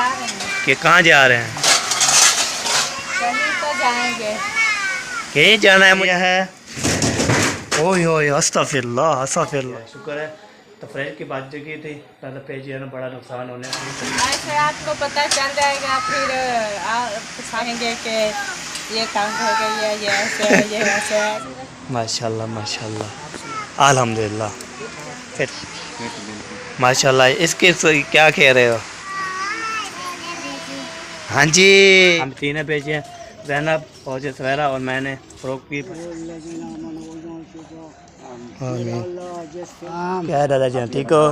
जा रहे हैं। कि कहाँ जा रहे हैं? कहीं तो जाएंगे। कहीं जाना है मुझे है। ओह ओह अस्तगफिरुल्लाह अस्तगफिरुल्लाह। शुक्र है तफरीह की बात जो की थी पहले पेज है ना बड़ा नुकसान होने ऐसे आपको पता चल जाएगा फिर आप कहेंगे कि ये काम हो गई है ये ऐसे है ये वैसे है। माशाल्लाह माशाल्लाह अल्हम्दुलिल्लाह। फिर माशाल्लाह इसके क्या कह रहे हो? हाँ जी हम तीन भेजे हैं ज़ैनब और सवेरा और मैंने फ़रोग की। क्या है दादा जी ठीक हो?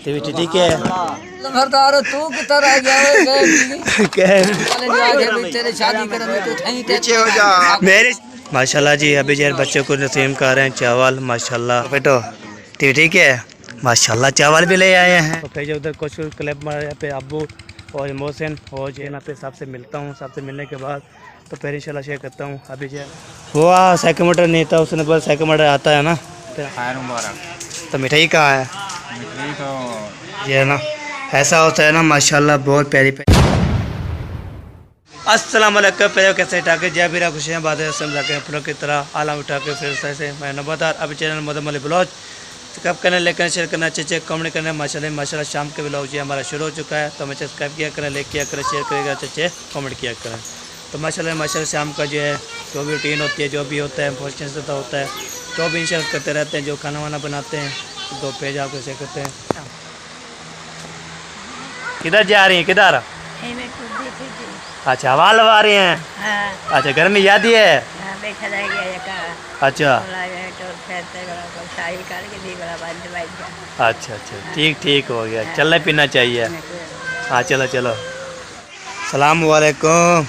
टीवी ठीक है। तू किधर आ गया? तेरे शादी पीछे हो जा मेरे। माशाल्लाह जी अभी जो बच्चों को नसीम कर रहे हैं चावल माशाल्लाह। बेटो टीवी ठीक है माशाल्लाह चावल भी ले आए हैं। तो फिर उधर कुछ क्लिप मारे पे अब्बू और मोहसिन और जो यहाँ पे सबसे मिलता हूँ। सबसे मिलने के बाद तो फिर इंशाल्लाह शेयर करता हूँ। अभी जो वो सेकंड नहीं था उसने बोला सेकंड आता है ना। तो मिठाई कहाँ है? मिठाई तो ये है ना ऐसा होता है ना माशाल्लाह बहुत प्यारी प्यारी। अस्सलाम वालेकुम प्यारे कैसे ठाके जय बीरा खुशियाँ बात है समझा के अपनों की तरह आलम उठा के फिर से मैं नबादार अभी चैनल मदम अली ब्लॉग सब्सक्राइब करने लेकर शेयर करना अच्छे कमेंट करना माशाल्लाह शाम के ब्लॉग जी हमारा शुरू हो चुका है। तो हमें सब्सक्राइब किया करें लाइक किया करें शेयर करेगा अच्छे कमेंट किया करें। तो माशाल्लाह शाम का जो है जो भी रूटीन होती है जो भी होता है फंक्शन होता है तो भी इंशाल्लाह करते रहते हैं। जो खाना वाना बनाते हैं दो पेज आपको शेयर करते हैं। किधर जा रही हैं किधर? अच्छा हवा लगा रही हैं। हाँ। अच्छा गर्मी यादी है। अच्छा अच्छा अच्छा ठीक हो गया चलना पीना चाहिए। हाँ चलो चलो। सलाम वालेकुम।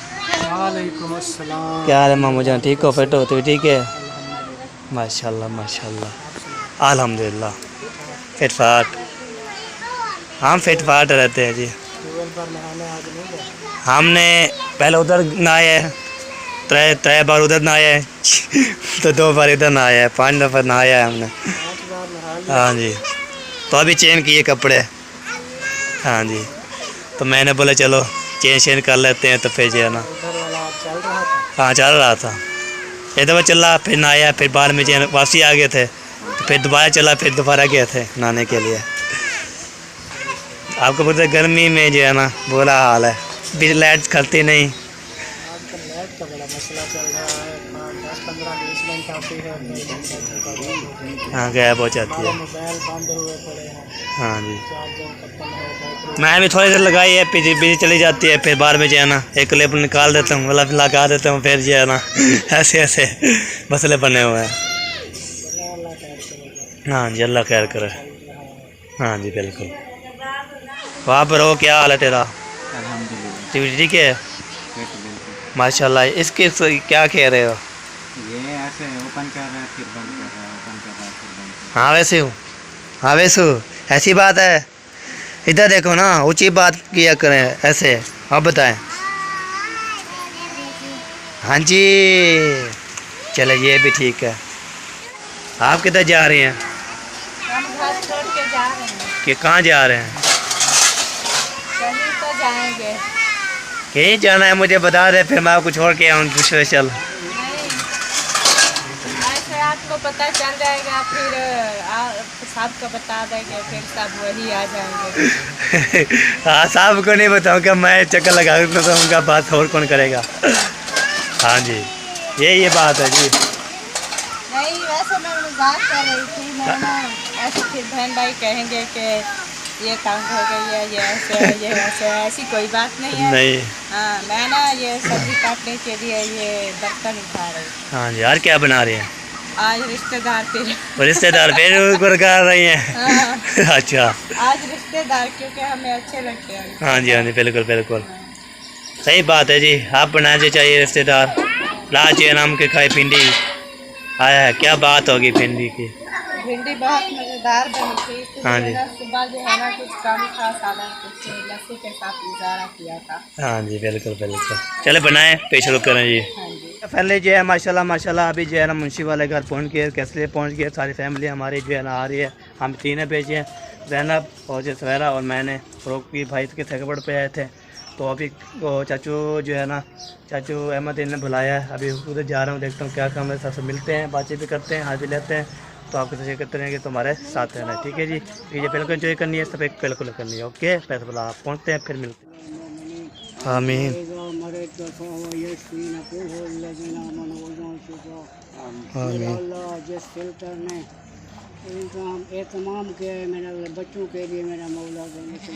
वालेकुम अस्सलाम। क्या हाल है मामू जान ठीक हो? फिट हो तो ठीक है माशाल्लाह माशाल्लाह अल्हम्दुलिल्लाह। फिट फाट हम फिट फाट रहते हैं जी। हमने पहले उधर नहाया है त्रै बार उधर नहाया है तो 2 बार इधर नहाया है 5 दफ़ा नहाया है हमने। हाँ जी तो अभी चेंज किए कपड़े। हाँ जी तो मैंने बोला चलो चेंज कर लेते हैं तो फिर जो है ना। हाँ चल रहा था एक दफ़ा चला फिर नहाया फिर बाद में जो वापसी आ गए थे तो फिर दोबारा चला फिर दोबारा गए थे नहाने के लिए। आपको पता है गर्मी में जो है ना बुरा हाल है बिजली लाइट खलती नहीं। हाँ गैप हो जाती है। हाँ जी मैं भी थोड़ी देर लगाई है बिजली चली जाती है फिर बार में जो है ना एक क्लिप निकाल देता हूँ मतलब लगा देता हूँ फिर जो है ना ऐसे ऐसे मसले बने हुए हैं। हाँ जी अल्लाह खैर करे। हाँ जी बिल्कुल। वहाँ पर हो क्या हाल है तेरा? अल्हम्दुलिल्लाह ठीक है माशाल्लाह। इसके क्या कह रहे हो? ये ऐसे ओपन कर रहा है फिर बंद कर रहा है ओपन कर रहा है फिर बंद कर हाँ वैसे हूँ। हाँ वैसे ऐसी बात है इधर देखो ना ऊंची बात किया करें ऐसे। आप बताएं। हाँ जी चलो ये भी ठीक है। आप किधर जा रही हैं? हम घर छोड़ के जा रहे हैं। कि कहाँ जा रहे हैं? कहीं तो जाएंगे। कहीं जाना है मुझे बता दे फिर मैं आपको छोड़ के आऊँ स्पेशल। नहीं ऐसे आपको पता चल जाएगा फिर सबको बता देंगे फिर सब वही आ जाएंगे। हाँ साहब को नहीं बताऊँगा मैं चक्कर लगा तो उनका बात और कौन करेगा। हाँ जी ये बात है जी। नहीं वैसे मैं बात कर रही थी मैं ना ऐसे फिर बहन भाई कहेंगे कि ये काम हो गई है ये ऐसे है ये वैसे है ऐसी कोई बात नहीं है। नहीं हाँ मैं ना ये सब्जी काटने के लिए ये बर्तन उठा रही हूँ। हाँ जी यार क्या बना रही हैं? आज रिश्तेदार फिर रिश्तेदार फिर ऊपर कर रही हैं। हाँ, अच्छा आज रिश्तेदार क्योंकि हमें अच्छे लगते हैं। हाँ जी बिल्कुल बिल्कुल सही बात है जी। आप बनाने चाहिए रिश्तेदार लाचे नाम के खाए भिंडी आया है क्या बात होगी भिंडी की। भिंडी बहुत मज़ेदार बनी थी। हाँ जी सुबह जो है ना कुछ कम था सादा कुछ लस्सी के साथ गुजारा किया था। हाँ जी बिल्कुल बिल्कुल चले बनाए पे शुरू करें जी। हाँ जी पहले जो है माशाल्लाह अभी जो है ना मुंशी वाले घर पहुँच गए कैसे पहुँच गए सारी फैमिली हमारी जो है ना आ रही है। हम 3 भेजे हैं जैनब और सवेरा और मैंने फ़रोक की भाई के थकबड़ पे आए थे। तो अभी वो चाचू जो है ना, चाचू अहमद इन्हें बुलाया है, अभी उधर जा रहा हूँ, देखता हूँ क्या काम है। सबसे मिलते हैं, बातचीत भी करते हैं, हाथ भी लेते हैं। तो आपके साथ करते रहेंगे, तो हमारे साथ रहना है, ठीक है जी। ये बिल्कुल एंजॉय करनी है, सब एक बिल्कुल करनी है। ओके पैसे बोला, आप पहुँचते हैं, फिर मिलते हैं। आमीन जिस फिल्टर ने एहतमाम किया है मेरा बच्चों के लिए, मेरा मौला देने से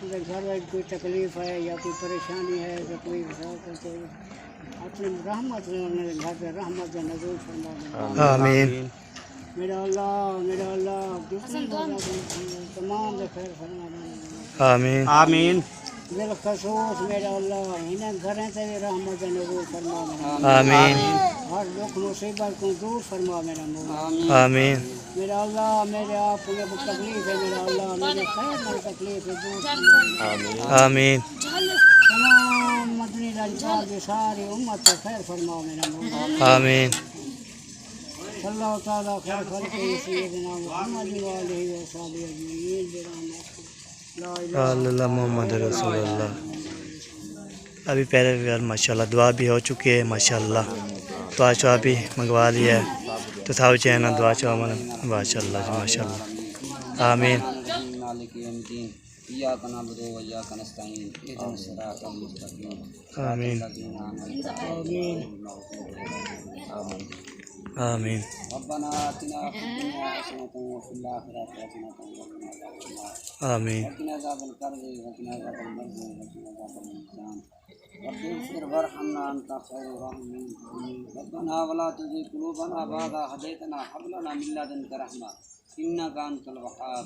उनके घर में कोई तकलीफ़ है या कोई परेशानी है तो कोई अपने रहमत में घर पे रहमत नज़र फरमा। आमीन मेरा अल्लाह तमाम खैर फरमा। आमीन आमीन बिलखसूस मेरा अल्लाह इन्हें घरें से भी रहमत नज़र फरमा। आमीन हर दुख मुसीबत को दूर फरमा मेरा मौला। आमीन मेरा अल्लाह मेरे आप को तकलीफ है, मेरा अल्लाह मेरे खैर में तकलीफ है दूर फरमा। आमीन तमाम मदनी लड़का की सारी उम्मत को खैर फरमा मेरा मौला। आमीन अल्लाह ताला खैर फरके सैयदना मुहम्मद व आलिहि व सहाबिहि अजमईन बिरहमतिक ला इलाहा अल्लाह मोहम्मद रसूलुल्लाह। अभी पहले यार माशाल्लाह दुआ भी हो चुकी है माशाल्लाह। दुआ चुआ भी मंगवा लिया है, तो साहब चाहे ना दुआ चुआ मन माशाल्लाह जी माशाल्लाह। आमीन आमीन आमीन आमीन रब्बना वला तुज़िग़ क़ुलूबना बअद इज़ हदैतना हब लना मिन लदुनका रहमा इन्नका अंतल वहाब।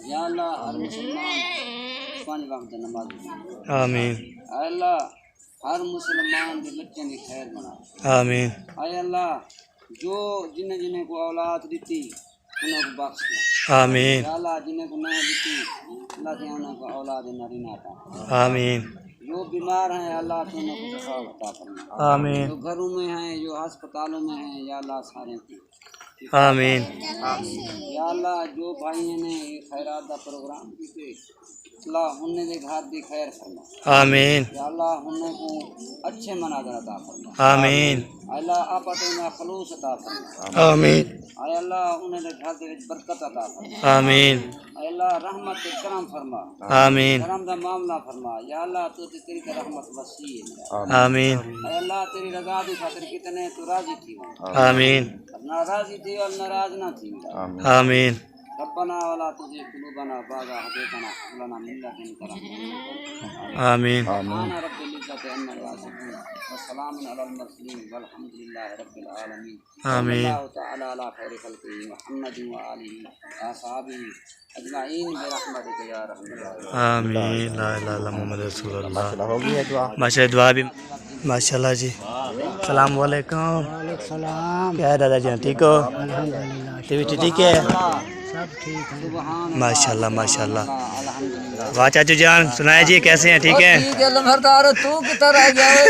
या अल्लाह हर मुसलमान 5 वक्त नमाज आमीन अल्लाह हर मुसलमान के बच्चों की खैर बना। आमीन आए अल्लाह जो जिन्हें जिन्हें को औलाद दी उन्हें को बख्श दे। आमीन अल्लाह जिन्हें को नहीं दी अल्लाह के उन्हें को औलाद नरीना अता। आमीन जो बीमार हैं अल्लाह के उन्हें को शफा अता फरमा। आमीन जो घरों में हैं, जो अस्पतालों में हैं, या अल्लाह सारे की आमीन या अल्लाह जो भाई ने खैरात का प्रोग्राम किए अल्लाह उन्हें दे घर दी खैर फरमा। आमीन या अल्लाह उन्हें को अच्छे मनाजर अता फरमा। आमीन अल्लाह आपत में खलूस अता फरमा। आमीन आय अल्लाह उन्हें दे घर दे विच बरकत अता फरमा। आमीन आय अल्लाह रहमत ते करम फरमा। आमीन करम दा मामला फरमा। या अल्लाह तू तेरी रहमत वसी है। आमीन आय अल्लाह तेरी रज़ा दी खातिर कितने तू राजी थी। आमीन नाराजी थी और नाराज ना थी। आमीन रब्बना वला तुज़िग़ क़ुलूबना बअद इज़ हदैतना हब लना मिन लदुनका रहमा। आमीन सुब्हाना रब्बिल इज़्ज़ति अम्मा यसिफून व सलामुन अलल मुरसलीन वल्हम्दुलिल्लाहि रब्बिल आलमीन। आमीन अल्लाहु तआला अला खैरि खल्क़िही मुहम्मदिन व आलिहि व असहाबिही अजमईन बिरहमतिका या रहमान। आमीन ला इलाहा इल्लल्लाह मुहम्मद रसूलुल्लाह। माशाल्लाह दुआ भी माशाल्लाह जी। सलाम वालेकुम। सलाम। क्या है दादाजी, ठीक हो? टीवी ठीक है? सब ठीक है। माशाल्लाह माशाल्लाह। वाह चाचू जान सुनाए जी, कैसे हैं? ठीक है? ठीक है लम्हरदार, तू किधर रह गया है?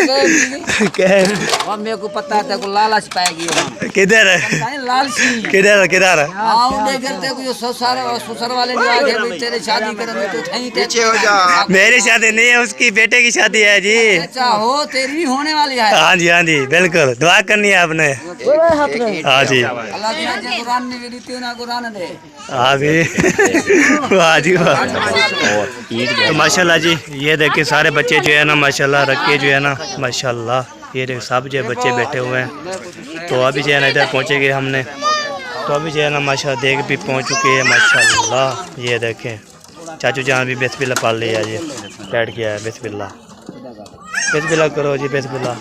अब मेरे को पता है तेरे को लालच पाएगी हम। किधर लालची किधर किधर? आओ देखे तेरे को ये ससुर वाले जो आगे भी तेरे शादी करे में तो थई पीछे हो जा। मेरी शादी नहीं है, उसकी बेटे की शादी है जी। अच्छा हो, तेरी भी होने वाली है। हाँ जी हाँ जी बिल्कुल, दुआ करनी है आपने। हाँ जी अल्लाह जी ने कुरान ने भी दी ना कुरान दे। हाँ जी वाह जी वाह। तो माशाल्लाह जी ये देखिए सारे बच्चे जो है ना माशाल्लाह रखे जो है ना माशाल्लाह, ये देख सब जो बच्चे बैठे हुए हैं। तो अभी जो है ना इधर पहुँचेंगे हमने, तो अभी जो है ना माशाल्लाह देख भी पहुँच चुके हैं माशाल्लाह। ये देखें चाचू जान भी बिस्मिल्लाह पढ़ लिया जी, बैठ गया है। बिस्मिल्लाह बिस्मिल्लाह करो जी, बिस्मिल्लाह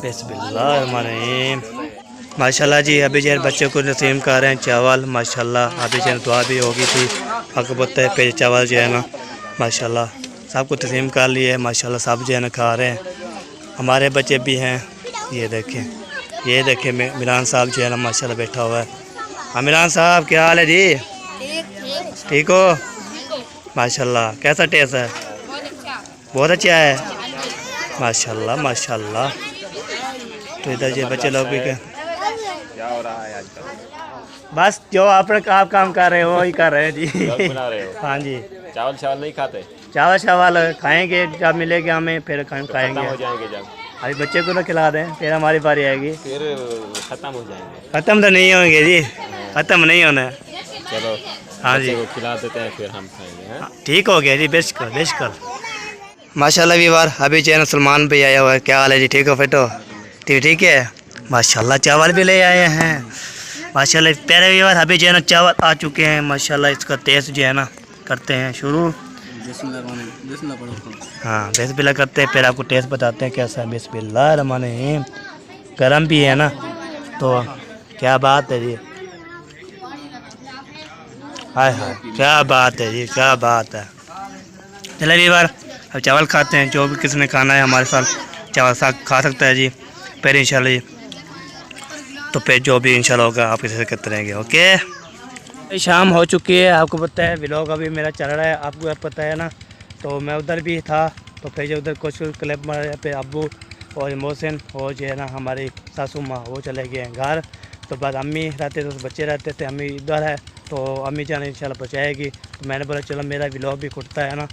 बिस्मिल्लाहिर्रहमानिर्रहीम। माशाल्लाह जी अभी जो बच्चों को नसीम कर रहे हैं चावल माशाल्लाह। अभी जो दुआ भी होगी थी अकबत पे चावल जो है ना माशाल्लाह सबको तस्लीम कर लिए है माशाल्लाह। सब जो है ना खा रहे हैं, हमारे बच्चे भी हैं। ये देखें मिलान साहब जो है ना माशाल्लाह बैठा हुआ है। हाँ मिलान साहब क्या हाल है जी? ठीक हो माशाल्लाह। कैसा टेस्ट है? बहुत अच्छा है माशाल्लाह माशाल्लाह। तो इधर ये बच्चे लोग भी क्या हो रहा है आजकल? बस जो आप काम कर रहे हो वही कर रहे हैं जी। व्लॉग बना रहे हो। हाँ जी। चावल चावल नहीं खाते? चावल चावल खाएंगे जब मिलेगा हमें, फिर खत्म खाएंगे। हो जाएंगे जब, अभी बच्चे को तो खिला दें, फिर हमारी बारी आएगी। फिर खत्म हो जाएंगे। ख़त्म तो नहीं होंगे जी, ख़त्म नहीं होना है। चलो हाँ जी। बच्चे को खिला देते हैं, फिर हम खाएंगे। हाँ? ठीक हो गया जी, बेशकर बेशकर। माशाल्लाह वीवार, अभी जो है ना सलमान भी आया हुआ है। क्या हाल है जी, ठीक हो फिट हो? ठीक है माशाल्लाह। चावल भी ले आए हैं माशाल्लाह। प्यारे वीवार, अभी जो है ना चावल आ चुके हैं माशाल्लाह। इसका टेस्ट जो है ना करते हैं शुरू। हाँ बिस्मिल्लाह करते हैं, फिर आपको टेस्ट बताते हैं कैसा है। बिस्मिल्लाह रहमान रहीम। गरम भी है ना, तो क्या बात है जी। हाय हाय, क्या बात है जी, क्या बात है। चले वीवार, अब चावल खाते हैं। जो भी किसने खाना है हमारे साथ चावल साथ खा सकता है जी। फिर इंशाल्लाह जी, तो फिर जो भी इंशाल्लाह होगा आप इसे करते रहेंगे। ओके, शाम हो चुकी है। आपको पता है व्लॉग अभी मेरा चल रहा है, आपको पता है ना। तो मैं उधर भी था, तो फिर जो उधर कुछ क्लिप मारे पे अब्बू और मोहसिन और जो है ना हमारी सासू माँ वो चले गए हैं घर। तो बाद अम्मी रहते थे, तो बच्चे रहते थे। अम्मी इधर है, तो अम्मी जान इंशाल्लाह पहुँचाएगी। तो मैंने बोला चलो मेरा व्लॉग भी खुटता है ना।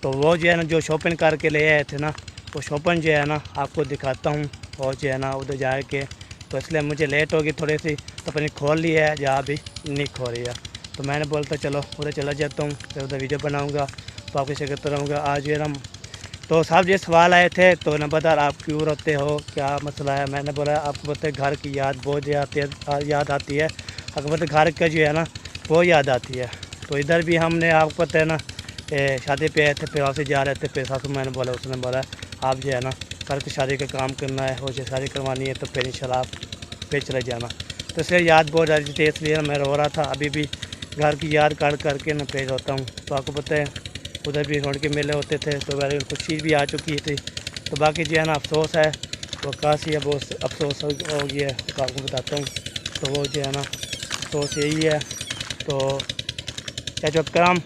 तो वो जो है ना जो शॉपिंग करके ले आए थे ना, वो शॉपिंग जो है ना आपको दिखाता हूँ। और जो है ना उधर जा के, तो इसलिए मुझे लेट होगी थोड़ी सी, तो अपनी खोल ली है जहाँ भी नहीं खो रही है। तो मैंने बोलता चलो उधर चला जाता हूँ, फिर उधर वीडियो बनाऊँगा, तो आपको शेयर करता रहूँगा। आज जो है ना, तो साहब ये सवाल आए थे, तो नंबरदार आप क्यों रोते हो, क्या मसला है। मैंने बोला आपको पता है घर की याद बहुत याद आती है। आपको पता है घर का जो है ना वो याद आती है। तो इधर भी हमने आपको पता है ना शादी पे आए थे, फिर वहाँ से जा रहे थे। फिर सासू मैंने बोला, उसने बोला आप जो है ना कल की शादी का काम करना है, और जो शादी करवानी है, तो फिर इंशाल्लाह आप फिर चले जाना। तो इसलिए याद बहुत आ रही थी, इसलिए मैं रो रहा था। अभी भी घर की याद कर करके ना पेश होता हूँ। तो आपको पता है उधर भी रोड के मेले होते थे, तो मेरे खुशी भी आ चुकी थी। तो बाकी जो है ना अफसोस है, वो काशी है, बहुत अफसोस हो गया है। तो आपको बताता हूँ, तो वो जो है ना अफसोस यही है। तो चाचा करम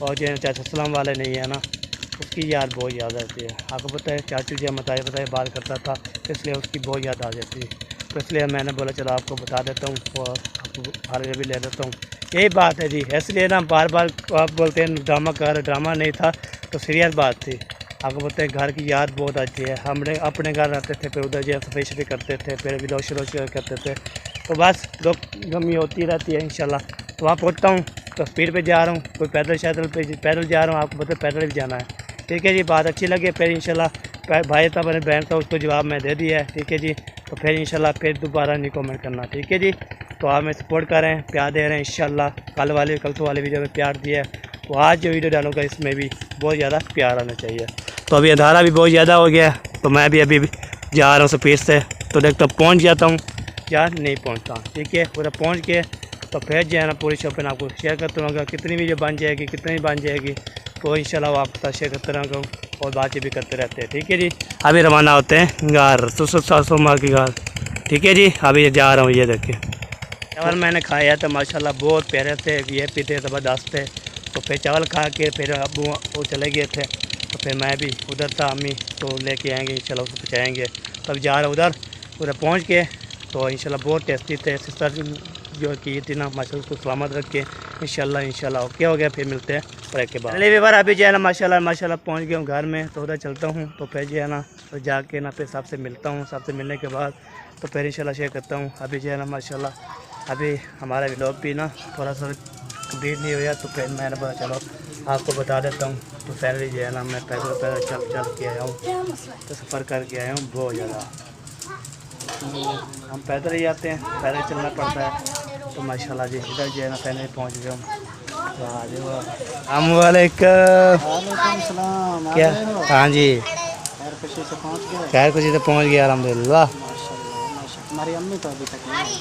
और जो है चाचा सलाम वाले नहीं है ना, उसकी याद बहुत याद आती है। आपको पता है चाचू जी बताए बात करता था, इसलिए उसकी बहुत याद आ जाती है। तो इसलिए मैंने बोला चलो आपको बता देता हूँ और आपको हाल भी ले देता हूँ। यही बात है जी, इसलिए ना बार बार आप बोलते हैं ड्रामा कर, ड्रामा नहीं था, तो सीरियस बात थी। आपको पता है घर की याद बहुत आती है। हमने अपने घर रहते थे, फिर उधर जो सफाई शफाई करते थे, फिर भी रोश करते थे। तो बस दो गमी होती रहती है इंशाल्लाह। तो वहाँ पहुँचता हूँ, तो स्पीड पे जा रहा हूँ, कोई पैदल जा रहा हूँ। आपको पता है पैदल भी जाना है। ठीक है जी, बात अच्छी लगी फिर इंशाल्लाह भाई था मैंने बहन था, उसको जवाब मैं दे दिया है। ठीक है जी, तो फिर इंशाल्लाह फिर दोबारा नहीं कमेंट करना। ठीक है जी, तो आप हमें सपोर्ट करें, प्यार दे रहे हैं इंशाल्लाह। कल तो वाले वीडियो में प्यार दिया है, तो आज जो वीडियो डालूंगा इसमें भी बहुत ज़्यादा प्यार आना चाहिए। तो अभी अंधारा भी बहुत ज़्यादा हो गया, तो मैं भी अभी जा रहा हूँ स्पीड से। तो देखता पहुँच जाता हूँ या नहीं पहुँचता। ठीक है, पूरा पहुँच के तो फिर जो है ना पूरी शॉपिंग आपको शेयर करता रहूँगा। कितनी वीडियो बन जाएगी, कितनी बन जाएगी, तो इंशाल्लाह वो आपके साथ शेयर करते रहूँगा और बातचीत भी करते रहते हैं। ठीक है जी, अभी रवाना होते हैं घर सासू माँ की घर। ठीक है जी, अभी जा रहा हूँ। ये देखिए चावल मैंने खाया था माशाल्लाह, बहुत प्यारे थे, ये पीते ज़बरदस्त थे। तो फिर चावल खा के फिर अबू वो चले गए थे, तो फिर मैं भी उधर था। अम्मी तो लेके आएंगे इंशाल्लाह, उसको पहुँचाएँगे। तब जा रहा उधर पहुँच के, तो इंशाल्लाह बहुत टेस्टी थे। सिस्टर जो की थी ना माशाल्लाह, उसको सलामत रख के इंशाल्लाह ओके हो गया। फिर मिलते हैं ब्रेक के बाद। चलिए भी बार अभी जो है ना माशाल्लाह पहुँच गया हूँ घर में। तो उधर चलता हूँ, तो फिर जो है ना तो जाके ना फिर सबसे मिलता हूँ। सबसे मिलने के बाद तो फिर इंशाल्लाह शेयर करता हूँ। अभी जो है ना माशाल्लाह अभी हमारा व्लॉग भी ना थोड़ा सा कंप्लीट नहीं हुआ, तो फिर मैंने बोला चलो आपको बता देता हूँ। तो पहले जो है ना मैं पैदल चल के आया हूँ, तो सफ़र करके आया हूँ बहुत ज़्यादा। हम पैदल ही आते हैं, पैदल चलना पड़ता है। तो माशाल्लाह जी इधर जो है ना पहले पहुँच गया हूँ। सलाम क्या? हाँ जी, खैर खुशी से पहुँच गए। खैर खुशी से पहुँच गया अल्हम्दुलिल्लाह। हमारी अम्मी तो अभी तक नहीं।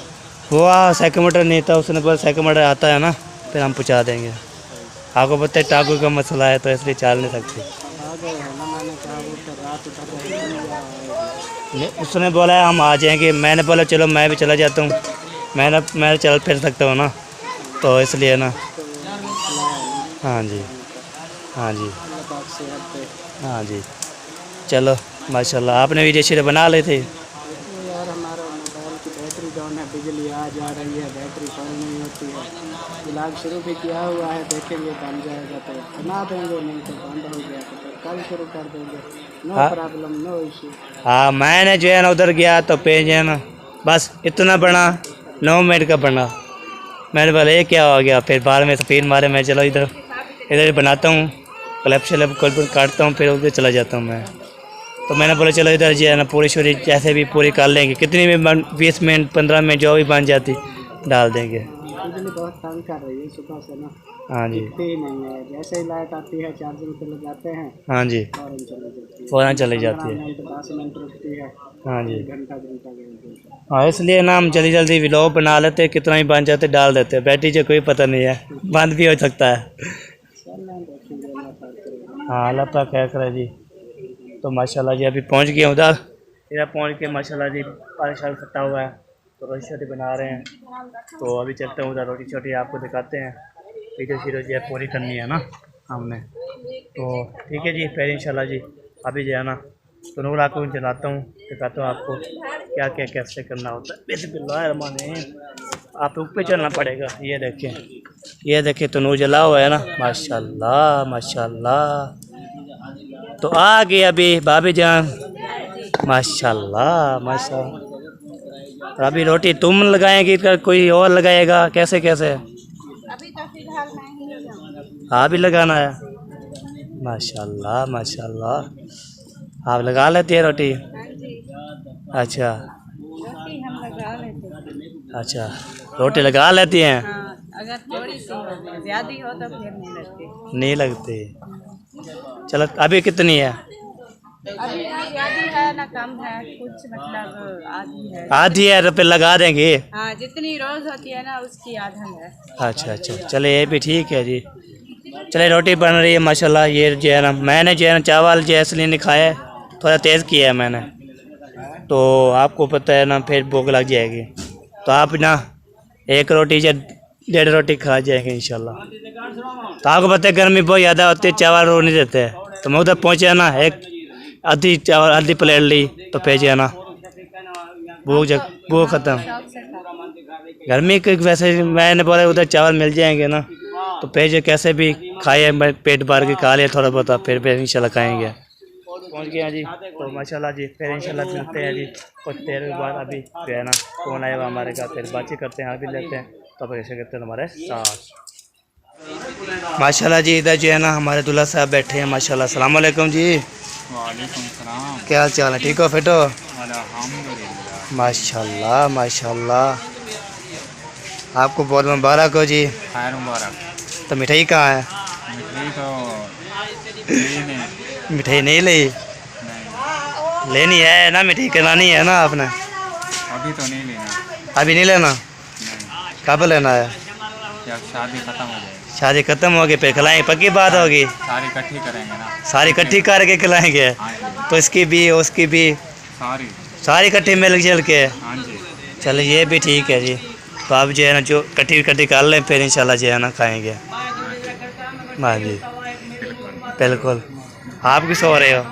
वो सेकंड नहीं था, उसने बोला सेकंड आता है ना फिर हम पहुँचा देंगे। आपको पता है टाकू का मसला है, तो इसलिए चल नहीं सकते। आ गए हैं ना, मैंने कहा वो तो रात उधर उसने बोला हम आ जाएंगे। मैंने बोला चलो मैं भी चला जाता हूँ, मैं चल फिर सकता हूँ ना, तो इसलिए ना। हाँ जी, हाँ जी, हाँ जी। चलो माशाल्लाह, आपने वीडियो शेयर बना ले थे। यार हमारा मोबाइल की बैटरी डाउन है, बिजली आ जा रही है, बैटरी फुल नहीं होती है। ब्लॉग शुरू भी किया हुआ है, देखेंगे बन जाएगा तो बना देंगे, नहीं तो बंद हो गया तो फिर कल शुरू कर देंगे। No problem, no issue. हाँ मैंने जो है ना उधर गया तो पेज है ना बस इतना बना 9 मिनट का बना। मैंने बोला ये क्या हो गया, फिर बाद में स्पीड मारे मैं चलो इधर ही बनाता हूँ, क्लैप शैप काटता हूँ, फिर उधर चला जाता हूँ मैं। तो मैंने बोला चलो इधर जो है ना पूरी शूरी जैसे भी पूरी कर लेंगे, कितनी भी 20 मिनट 15 मिनट जो भी बन जाती डाल देंगे। बिजली बहुत तंग कर रही है सुबह से ना। हाँ जी दिखती ही नहीं है, जैसे ही लाइट आती है चार्जिंग पे लगाते हैं हाँ जी फौरन चली जाती है। फ़ौरन चली जाती है। 10 मिनट रुकती है, हाँ जी घंटा घंटा। हाँ इसलिए ना हम जल्दी जल्दी व्लॉग बना लेते, कितना ही बन जाते डाल देते, बैटरी से कोई पता नहीं है, बंद भी हो सकता है। हाँ अल्लाह पाक खैर करे जी। तो माशाल्लाह जी अभी पहुंच गए उधर, इधर पहुंच के माशाल्लाह जी पानी शाल फटा हुआ है, तो रोटी छोटी बना रहे हैं। तो अभी चलते हैं उधर, रोटी छोटी आपको दिखाते हैं, वीडियो शीरो जो है पूरी करनी है ना हमने। तो ठीक है जी, फिर इंशाल्लाह जी अभी जो है ना तो नूर आपको चलाता हूँ, दिखाता हूँ आपको क्या क्या कैसे करना होता है। बिस्मिल्लाह आप ऊपर चलना पड़ेगा। ये देखें तो नूर जला हुआ है ना, माशाल्लाह माशाल्लाह। तो आ गए अभी भाभी जान, माशाल्लाह माशाल्लाह। और अभी रोटी तुम लगाएंगी क्या कोई और लगाएगा, कैसे कैसे? अभी तो फिलहाल मैं ही लगाऊंगी। हाँ भी लगाना है, माशाल्लाह माशाल्लाह। आप लगा लेती है रोटी? हाँ जी, अच्छा रोटी हम लगा लेते हैं। अच्छा रोटी लगा लेती हैं? हाँ, अगर थोड़ी सी हो ज़्यादा हो तो फिर नहीं लगती। नहीं लगती। चलो अभी कितनी है? अभी ना ज़्यादा है ना कम है, कुछ मतलब आधी है। आधी है तो फिर लगा देंगे। हाँ, जितनी रोज़ होती है ना उसकी आधा है। अच्छा अच्छा चले ये भी ठीक है जी। चले रोटी बन रही है माशाल्लाह। ये जो है ना मैंने जो है ना चावल जो है इसलिए नहीं खाया, थोड़ा तेज़ किया है मैंने, तो आपको पता है ना फिर भूख लग जाएगी। तो आप ना 1 रोटी या 1.5 रोटी खा जाएंगे इंशाल्लाह। तो आपको पता है गर्मी बहुत ज़्यादा होती है, चावल रो नहीं देते हैं। तो मैं उधर पहुँचा ना, एक आधी चावल आधी प्लेट ली तो फिर जो है ना भूख ख़त्म। गर्मी के वैसे मैंने बोला उधर चावल मिल जाएंगे ना, तो फिर जो कैसे भी खाए, पेट भर के खा लिया थोड़ा बहुत, फिर इंशाल्लाह खाएंगे। पहुंच गए हैं जी, तो माशाल्लाह जी फिर इंशाल्लाह मिलते हैं जी कुछ देर के बाद। अभी जो है ना कौन आएगा हमारे घर, फिर बातचीत करते हैं, अभी लेते हैं। तो अब ऐसे करते हैं हमारे साथ। माशाल्लाह जी इधर जो है ना हमारे दूल्हा साहब बैठे हैं माशाल्लाह। अस्सलाम वालेकुम जी। वालेकुम सलाम। क्या हाल चाल है, ठीक हो फिट हो? अल्हम्दुलिल्लाह। माशाल्लाह माशाल्लाह। आपको बहुत मुबारक हो जी। खैर मुबारक। तो मिठाई कहाँ है? मिठाई तो ली नहीं। मिठाई नहीं ली? नहीं लेनी है ना, मिठाई करानी है ना आपने? अभी तो नहीं लेना। अभी नहीं लेना? नहीं, कब लेना है? जब शादी खत्म हो जाएगी। शादी खत्म होगी फिर खिलाएंगे, पक्की बात होगी। सारी इकट्ठी करेंगे ना। सारी इकट्ठी करके खिलाएंगे, हाँ जी, तो इसकी भी उसकी भी सारी। सारी इकट्ठी मिल जुल के। हाँ जी। चलो ये भी ठीक है जी। तो आप जो है ना जो इकट्ठी कर लें, फिर इंशाल्लाह जो है ना खाएंगे। हाँ जी बिल्कुल। आप भी सो रहे हो?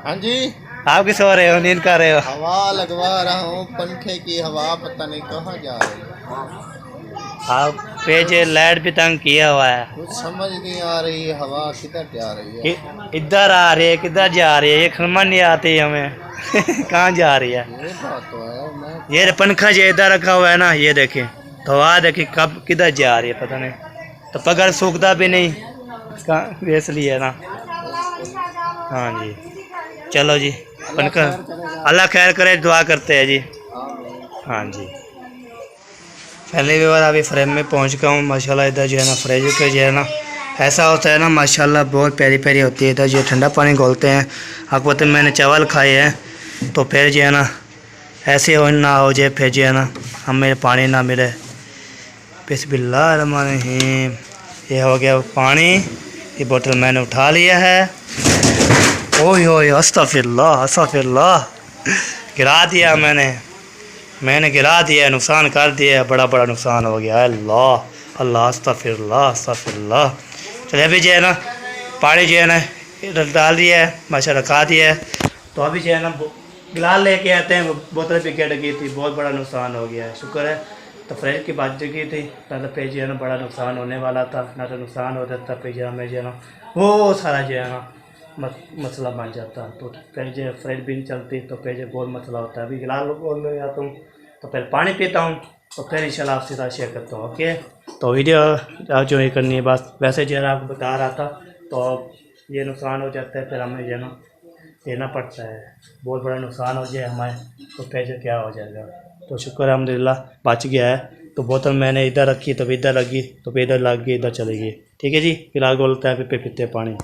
हाँ जी, आप भी सो रहे हो, नींद कर रहे हो? हवा लगवा रहा हूँ, पंखे की हवा पता नहीं कहाँ जा रही है। आप पे जो लाइट भी तंग किया हुआ है, कुछ समझ नहीं आ रही है, हवा किधर जा रही है। इधर आ रही है किधर जा रही है, ये समझ नहीं आती हमें कहाँ जा रही है। ये बात तो है। मैं ये पंखा जो इधर रखा हुआ है ना, ये देखें तो हवा देखिए कब किधर जा रही है पता नहीं, तो पकड़ सूखता भी नहीं इसलिए ना। हाँ जी चलो जी, पंखा अल्लाह खैर करे, दुआ करते हैं जी। हाँ जी पहले भी बार अभी फ्रेम में पहुंच गया हूँ माशाल्लाह। इधर जो है ना फ्रिज के जो है ना ऐसा होता है ना माशाल्लाह, बहुत प्यारी प्यारी होती है। इधर जो ठंडा पानी घोलते हैं, आपको पता है मैंने चावल खाए हैं, तो फिर जो है ना ऐसे हो ना हो जाए, फिर जो है ना हमें पानी ना मिले। बिस्मिल्लाहिर्रहमानिर्रहीम। ये हो गया पानी, ये बोतल मैंने उठा लिया है। ओह ओह अस्तगफिरुल्लाह अस्तगफिरुल्लाह, गिरा दिया मैंने गिरा दिया, नुकसान कर दिया, बड़ा बड़ा नुकसान हो गया। अल्लाह अल्लाह अस्तगफिरुल्लाह अस्तगफिरुल्लाह। चलिए अभी जो है ना पानी जो है ना डाल दिया है माशाल्लाह, रखा दिया है। तो अभी जो है ना गिलास लेके आते हैं, बोतल भी गिर गई थी, बहुत बड़ा नुकसान हो गया है। शुक्र है तो फ्रिज की बात जगी थी, ना तो फिर जो है ना बड़ा नुकसान होने वाला था, ना तो नुकसान हो जाता फिर जो हमें जो है ना वो सारा जो है ना मसला बन जाता। तो फिर जो फ्रिज भी नहीं चलती तो फिर जो बहुत मसला होता है। अभी गिलास बोल ले जाता हूँ तो फिर पानी पीता हूँ, तो फिर इंशाल्लाह आपसे साथ शेयर करता हूँ। ओके, तो वीडियो आप जो ये करनी है बस वैसे जो है आपको बता रहा था। तो ये नुकसान हो जाता है, फिर हमें जो है ना देना पड़ता है। बहुत बड़ा नुकसान हो जाए हमारे तो फिर जो क्या हो जाएगा। तो शुक्र अल्हम्दुलिल्लाह बच गया है। तो बोतल मैंने इधर रखी, तो इधर लगी, तो इधर लग गई, इधर चली गई। ठीक है जी, फिलहाल बोलता है फिर पीते पानी।